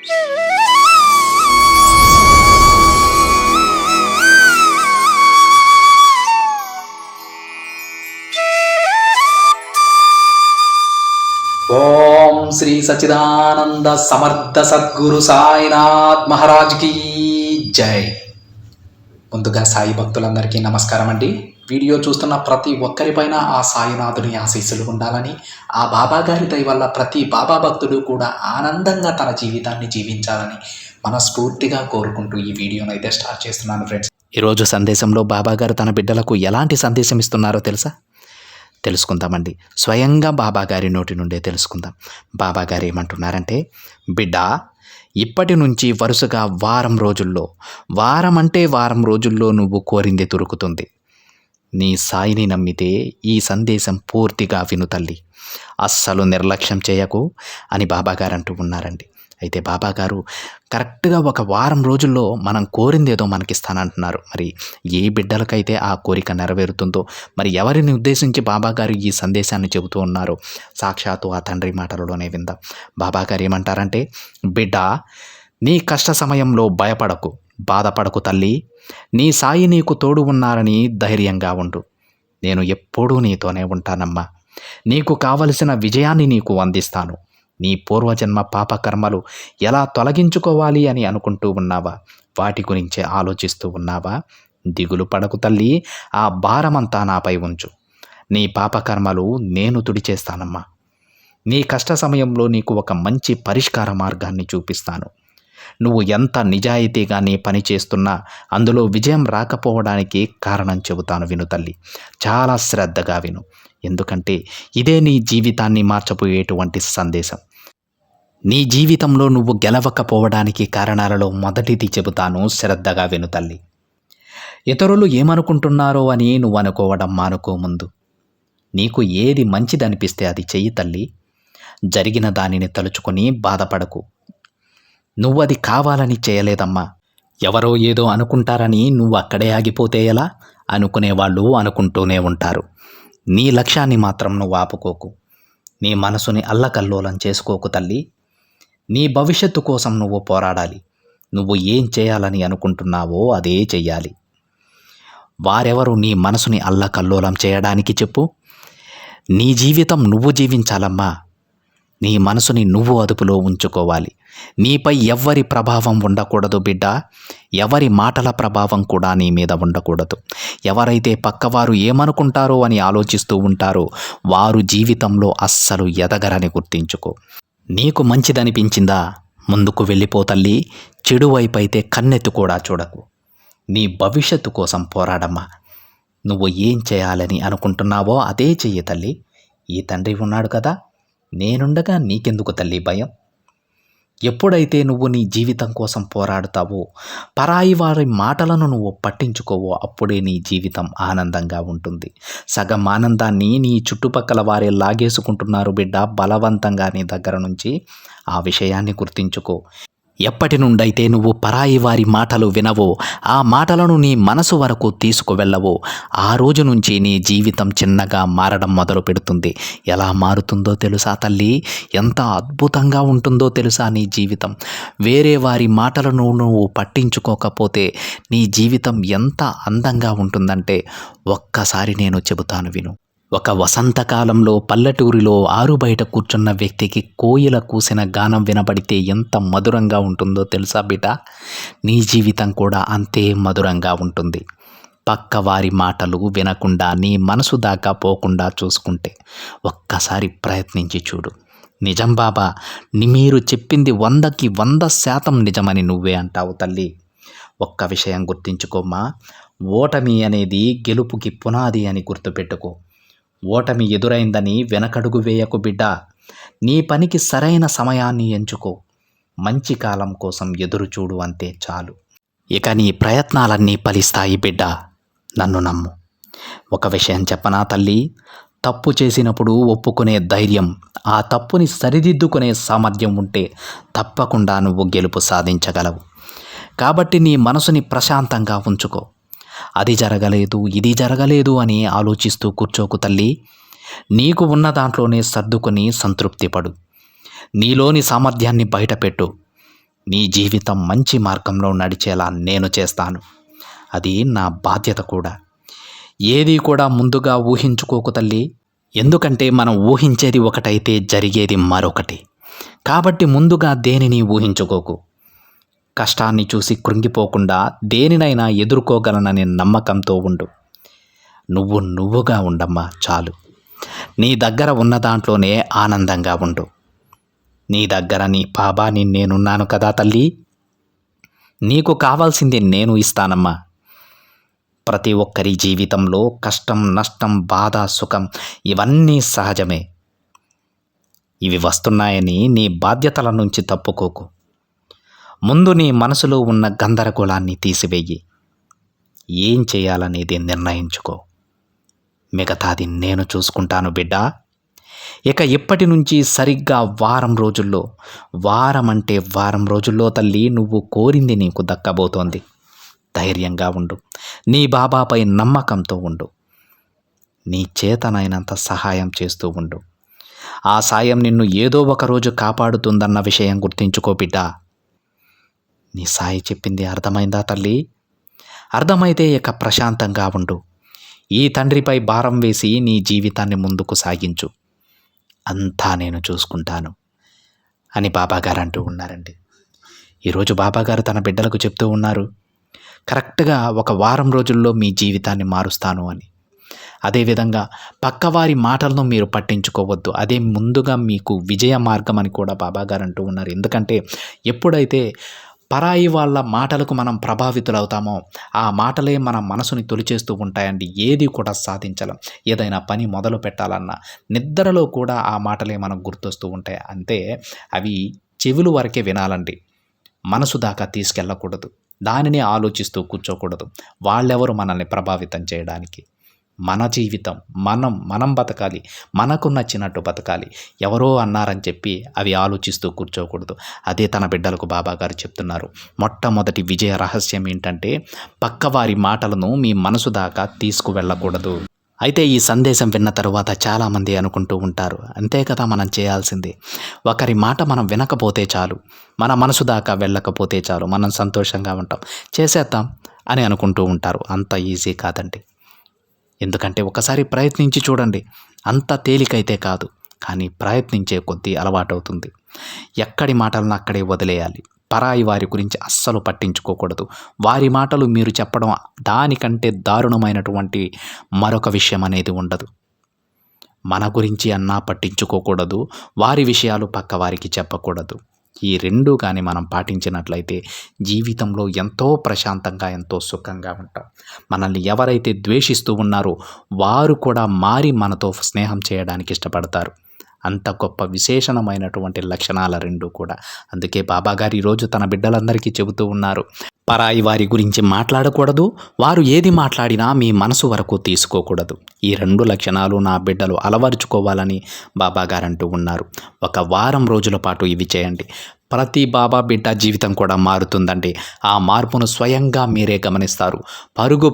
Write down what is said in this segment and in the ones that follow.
ఓం శ్రీ సచ్చిదానంద సమర్థ సద్గురు సాయినాథ్ మహారాజ్ కి జై. ముందుగా సాయి భక్తులందరికీ నమస్కారం అండి. వీడియో చూస్తున్న ప్రతి ఒక్కరిపైన ఆ సాయినాథుని ఆశీస్సులు ఉండాలని, ఆ బాబా గారి దయ వల్ల ప్రతి బాబా భక్తుడు కూడా ఆనందంగా తన జీవితాన్ని జీవించాలని మనస్ఫూర్తిగా కోరుకుంటూ ఈ వీడియోను అయితే స్టార్ట్ చేస్తున్నాను ఫ్రెండ్స్. ఈరోజు సందేశంలో బాబా గారు తన బిడ్డలకు ఎలాంటి సందేశం ఇస్తున్నారో తెలుసుకుందామండి. స్వయంగా బాబా గారి నోటి నుండే తెలుసుకుందాం. బాబా గారు ఏమంటున్నారంటే, బిడ్డ, ఇప్పటి నుంచి వరుసగా వారం రోజుల్లో నువ్వు కోరింది దొరుకుతుంది. నీ సాయిని నమ్మితే ఈ సందేశం పూర్తిగా విను తల్లి, అస్సలు నిర్లక్ష్యం చేయకు అని బాబాగారు అంటూ ఉన్నారండి. అయితే బాబాగారు కరెక్ట్గా ఒక వారం రోజుల్లో మనం కోరింది ఏదో మనకిస్తానంటున్నారు. మరి ఏ బిడ్డలకైతే ఆ కోరిక నెరవేరుతుందో, మరి ఎవరిని ఉద్దేశించి బాబాగారు ఈ సందేశాన్ని చెబుతూ ఉన్నారో సాక్షాత్తు ఆ తండ్రి మాటలలోనే విందాం. బాబాగారు ఏమంటారంటే, బిడ్డ, నీ కష్ట సమయంలో భయపడకు, బాధపడకు తల్లి. నీ సాయి నీకు తోడు ఉన్నారని ధైర్యంగా ఉండు. నేను ఎప్పుడూ నీతోనే ఉంటానమ్మా. నీకు కావలసిన విజయాన్ని నీకు అందిస్తాను. నీ పూర్వజన్మ పాపకర్మలు ఎలా తొలగించుకోవాలి అని అనుకుంటూ ఉన్నావా? వాటి గురించే ఆలోచిస్తూ ఉన్నావా? దిగులు పడకు తల్లి, ఆ భారమంతా నాపై ఉంచు. నీ పాపకర్మలు నేను తుడిచేస్తానమ్మా. నీ కష్ట సమయంలో నీకు ఒక మంచి పరిష్కార మార్గాన్ని చూపిస్తాను. నువ్వు ఎంత నిజాయితీగా నీ పని చేస్తున్నా అందులో విజయం రాకపోవడానికి కారణం చెబుతాను. విను తల్లి, చాలా శ్రద్ధగా విను. ఎందుకంటే ఇదే నీ జీవితాన్ని మార్చబోయేటువంటి సందేశం. నీ జీవితంలో నువ్వు గెలవకపోవడానికి కారణాలలో మొదటిది చెబుతాను, శ్రద్ధగా విను తల్లి. ఇతరులు ఏమనుకుంటున్నారో అని నువ్వు అనుకోవడం మానుకో. ముందు నీకు ఏది మంచిదనిపిస్తే అది చెయ్యి తల్లి. జరిగిన దానిని తలుచుకొని బాధపడకు. నువ్వది కావాలని చేయలేదమ్మా. ఎవరో ఏదో అనుకుంటారని నువ్వు అక్కడే ఆగిపోతే ఎలా? అనుకునేవాళ్ళు అనుకుంటూనే ఉంటారు. నీ లక్ష్యాన్ని మాత్రం నువ్వు ఆపుకోకు. నీ మనసుని అల్లకల్లోలం చేసుకోకు తల్లి. నీ భవిష్యత్తు కోసం నువ్వు పోరాడాలి. నువ్వు ఏం చేయాలని అనుకుంటున్నావో అదే చెయ్యాలి. వారెవరు నీ మనసుని అల్లకల్లోలం చేయడానికి చెప్పు? నీ జీవితం నువ్వు జీవించాలమ్మా. నీ మనసుని నువ్వు అదుపులో ఉంచుకోవాలి. నీపై ఎవ్వరి ప్రభావం ఉండకూడదు బిడ్డ. ఎవరి మాటల ప్రభావం కూడా నీ మీద ఉండకూడదు. ఎవరైతే పక్కవారు ఏమనుకుంటారో అని ఆలోచిస్తూ ఉంటారో వారు జీవితంలో అస్సలు ఎదగరని గుర్తించుకో. నీకు మంచిదనిపించిందా? ముందుకు వెళ్ళిపో తల్లి. చెడు వైపు అయితే కన్నెత్తి కూడా చూడకు. నీ భవిష్యత్తు కోసం పోరాడమ్మా. నువ్వు ఏం చేయాలని అనుకుంటున్నావో అదే చెయ్యి తల్లి. ఈ తండ్రి ఉన్నాడు కదా, నేనుండగా నీకెందుకు తల్లి భయం? ఎప్పుడైతే నువ్వు నీ జీవితం కోసం పోరాడుతావో, పరాయి వారి మాటలను నువ్వు పట్టించుకోవో, అప్పుడే నీ జీవితం ఆనందంగా ఉంటుంది. సగం ఆనందాన్ని నీ చుట్టుపక్కల వారే లాగేసుకుంటున్నారు బిడ్డ, బలవంతంగా నీ దగ్గర నుంచి. ఆ విషయాన్ని గుర్తించుకో. ఎప్పటి నుండైతే నువ్వు పరాయి వారి మాటలు వినవో, ఆ మాటలను నీ మనసు వరకు తీసుకువెళ్ళవో, ఆ రోజు నుంచి నీ జీవితం చిన్నగా మారడం మొదలు పెడుతుంది. ఎలా మారుతుందో తెలుసా తల్లి? ఎంత అద్భుతంగా ఉంటుందో తెలుసా నీ జీవితం? వేరే వారి మాటలను నువ్వు పట్టించుకోకపోతే నీ జీవితం ఎంత అందంగా ఉంటుందంటే ఒక్కసారి నేను చెబుతాను విను. ఒక వసంతకాలంలో పల్లెటూరిలో ఆరుబయట కూర్చున్న వ్యక్తికి కోయిల కూసిన గానం వినబడితే ఎంత మధురంగా ఉంటుందో తెలుసా బిడ్డ? నీ జీవితం కూడా అంతే మధురంగా ఉంటుంది. పక్కవారి మాటలు వినకుండా నీ మనసు దాకా పోకుండా చూసుకుంటే ఒక్కసారి ప్రయత్నించి చూడు. నిజం బాబా, మీరు చెప్పింది 100కి 100% నిజమని నువ్వే అంటావు తల్లి. ఒక్క విషయం గుర్తించుకోమ్మా, ఓటమి అనేది గెలుపుకి పునాది అని గుర్తుపెట్టుకో. ఓటమి ఎదురైందని వెనకడుగు వేయకు బిడ్డ. నీ పనికి సరైన సమయాన్ని ఎంచుకో. మంచి కాలం కోసం ఎదురు చూడు, అంతే చాలు. ఇక నీ ప్రయత్నాలన్నీ ఫలిస్తాయి బిడ్డ, నన్ను నమ్ము. ఒక విషయం చెప్పనా తల్లి? తప్పు చేసినప్పుడు ఒప్పుకునే ధైర్యం, ఆ తప్పుని సరిదిద్దుకునే సామర్థ్యం ఉంటే తప్పకుండా నువ్వు గెలుపు సాధించగలవు. కాబట్టి నీ మనసుని ప్రశాంతంగా ఉంచుకో. అది జరగలేదు, ఇది జరగలేదు అని ఆలోచిస్తూ కూర్చోకు తల్లి. నీకు ఉన్న దాంట్లోనే సర్దుకొని సంతృప్తి పడు. నీలోని సామర్థ్యాన్ని బయటపెట్టు. నీ జీవితం మంచి మార్గంలో నడిచేలా నేను చేస్తాను. అది నా బాధ్యత కూడా. ఏది కూడా ముందుగా ఊహించుకోకు తల్లి. ఎందుకంటే మనం ఊహించేది ఒకటైతే జరిగేది మరొకటి. కాబట్టి ముందుగా దేనిని ఊహించుకోకు. కష్టాన్ని చూసి కృంగిపోకుండా దేనినైనా ఎదుర్కోగలననే నమ్మకంతో ఉండు. నువ్వుగా ఉండమ్మా చాలు. నీ దగ్గర ఉన్న దాంట్లోనే ఆనందంగా ఉండు. నీ దగ్గర నీ బాబాని నేనున్నాను కదా తల్లి. నీకు కావాల్సింది నేను ఇస్తానమ్మా. ప్రతి ఒక్కరి జీవితంలో కష్టం, నష్టం, బాధ, సుఖం ఇవన్నీ సహజమే. ఇవి వస్తున్నాయని నీ బాధ్యతల నుంచి తప్పుకోకు. ముందు నీ మనసులో ఉన్న గందరగోళాన్ని తీసివేయి. ఏం చేయాలనేది నిర్ణయించుకో. మిగతాది నేను చూసుకుంటాను బిడ్డా. ఇక ఇప్పటి నుంచి సరిగ్గా వారం రోజుల్లో తల్లి నువ్వు కోరింది నీకు దక్కబోతోంది. ధైర్యంగా ఉండు. నీ బాబాపై నమ్మకంతో ఉండు. నీ చేతనైనంత సహాయం చేస్తూ ఉండు. ఆ సాయం నిన్ను ఏదో ఒక రోజు కాపాడుతుందన్న విషయం గుర్తుంచుకో బిడ్డా. నీ సాయి చెప్పింది అర్థమైందా తల్లి? అర్థమైతే ఇక ప్రశాంతంగా ఉండు. ఈ తండ్రిపై భారం వేసి నీ జీవితాన్ని ముందుకు సాగించు. అంతా నేను చూసుకుంటాను అని బాబాగారు అంటూ ఉన్నారండి. ఈరోజు బాబాగారు తన బిడ్డలకు చెప్తూ ఉన్నారు, కరెక్ట్గా ఒక వారం రోజుల్లో మీ జీవితాన్ని మారుస్తాను అని. అదేవిధంగా పక్కవారి మాటలను మీరు పట్టించుకోవద్దు. అదే ముందుగా మీకు విజయ మార్గం అని కూడా బాబాగారు అంటూ ఉన్నారు. ఎందుకంటే ఎప్పుడైతే పరాయి వాళ్ళ మాటలకు మనం ప్రభావితులవుతామో ఆ మాటలే మన మనసుని తొలిచేస్తూ ఉంటాయండి. ఏది కూడా సాధించలేం. ఏదైనా పని మొదలు పెట్టాలన్నా నిద్రలో కూడా ఆ మాటలే మనకు గుర్తొస్తూ ఉంటాయి. అంతే అవి చెవులు వరకే వినాలండి. మనసు దాకా తీసుకెళ్ళకూడదు. దానిని ఆలోచిస్తూ కూర్చోకూడదు. వాళ్ళెవరు మనల్ని ప్రభావితం చేయడానికి? మన జీవితం మనం బతకాలి. మనకు నచ్చినట్టు బతకాలి. ఎవరో అన్నారని చెప్పి అవి ఆలోచిస్తూ కూర్చోకూడదు. అదే తన బిడ్డలకు బాబాగారు చెప్తున్నారు. మొట్టమొదటి విజయ రహస్యం ఏంటంటే పక్కవారి మాటలను మీ మనసు దాకా తీసుకువెళ్ళకూడదు. అయితే ఈ సందేశం విన్న తరువాత చాలామంది అనుకుంటూ ఉంటారు, అంతే కదా మనం చేయాల్సింది. ఒకరి మాట మనం వినకపోతే చాలు, మన మనసు దాకా వెళ్ళకపోతే చాలు, మనం సంతోషంగా ఉంటాం, చేసేద్దాం అని అనుకుంటూ ఉంటారు. అంత ఈజీ కాదండి. ఎందుకంటే ఒకసారి ప్రయత్నించి చూడండి. అంత తేలికైతే కాదు, కానీ ప్రయత్నించే కొద్దీ అలవాటవుతుంది. ఎక్కడి మాటలను అక్కడే వదిలేయాలి. పరాయి వారి గురించి అస్సలు పట్టించుకోకూడదు. వారి మాటలు మీరు చెప్పడం దానికంటే దారుణమైనటువంటి మరొక విషయం అనేది ఉండదు. మన గురించి అన్నా పట్టించుకోకూడదు. వారి విషయాలు పక్క వారికి చెప్పకూడదు. ఈ రెండు కానీ మనం పాటించినట్లయితే జీవితంలో ఎంతో ప్రశాంతంగా, ఎంతో సుఖంగా ఉంటాం. మనల్ని ఎవరైతే ద్వేషిస్తూ ఉన్నారో వారు కూడా మారి మనతో స్నేహం చేయడానికి ఇష్టపడతారు. అంత గొప్ప విశేషణమైనటువంటి లక్షణాల రెండు కూడా. అందుకే బాబాగారు ఈరోజు తన బిడ్డలందరికీ చెబుతూ ఉన్నారు, పరాయి వారి గురించి మాట్లాడకూడదు. వారు ఏది మాట్లాడినా మీ మనసు వరకు తీసుకోకూడదు. ఈ రెండు లక్షణాలు నా బిడ్డలు అలవరుచుకోవాలని బాబాగారు అంటూ ఉన్నారు. ఒక వారం రోజుల పాటు ఇవి చేయండి. ప్రతి బాబా బిడ్డ జీవితం కూడా మారుతుందండి. ఆ మార్పును స్వయంగా మీరే గమనిస్తారు.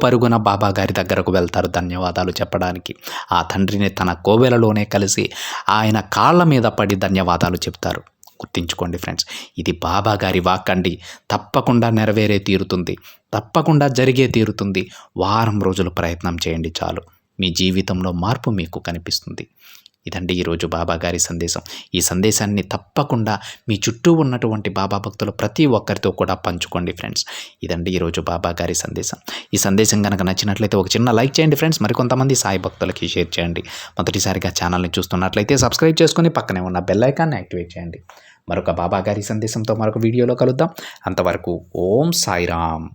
పరుగున బాబాగారి దగ్గరకు వెళ్తారు ధన్యవాదాలు చెప్పడానికి. ఆ తండ్రిని తన కోవెలలోనే కలిసి ఆయన కాళ్ళ మీద పడి ధన్యవాదాలు చెప్తారు. గుర్తించుకోండి ఫ్రెండ్స్, ఇది బాబాగారి వాక్ అండి. తప్పకుండా నెరవేరే తీరుతుంది. తప్పకుండా జరిగే తీరుతుంది. వారం రోజులు ప్రయత్నం చేయండి చాలు. మీ జీవితంలో మార్పు మీకు కనిపిస్తుంది. ఇదండి ఈరోజు బాబాగారి సందేశం. ఈ సందేశాన్ని తప్పకుండా మీ చుట్టూ ఉన్నటువంటి బాబా భక్తులు ప్రతి ఒక్కరితో కూడా పంచుకోండి ఫ్రెండ్స్. ఇదండి ఈరోజు బాబాగారి సందేశం. ఈ సందేశం కనుక నచ్చినట్లయితే ఒక చిన్న లైక్ చేయండి ఫ్రెండ్స్. మరికొంతమంది సాయి భక్తులకి షేర్ చేయండి. మొదటిసారిగా ఛానల్ని చూస్తున్నట్లయితే సబ్స్క్రైబ్ చేసుకొని పక్కనే ఉన్న బెల్ ఐకాన్ని యాక్టివేట్ చేయండి. మరొక బాబాగారి సందేశంతో మరొక వీడియోలో కలుద్దాం. అంతవరకు ఓం సాయిరామ్.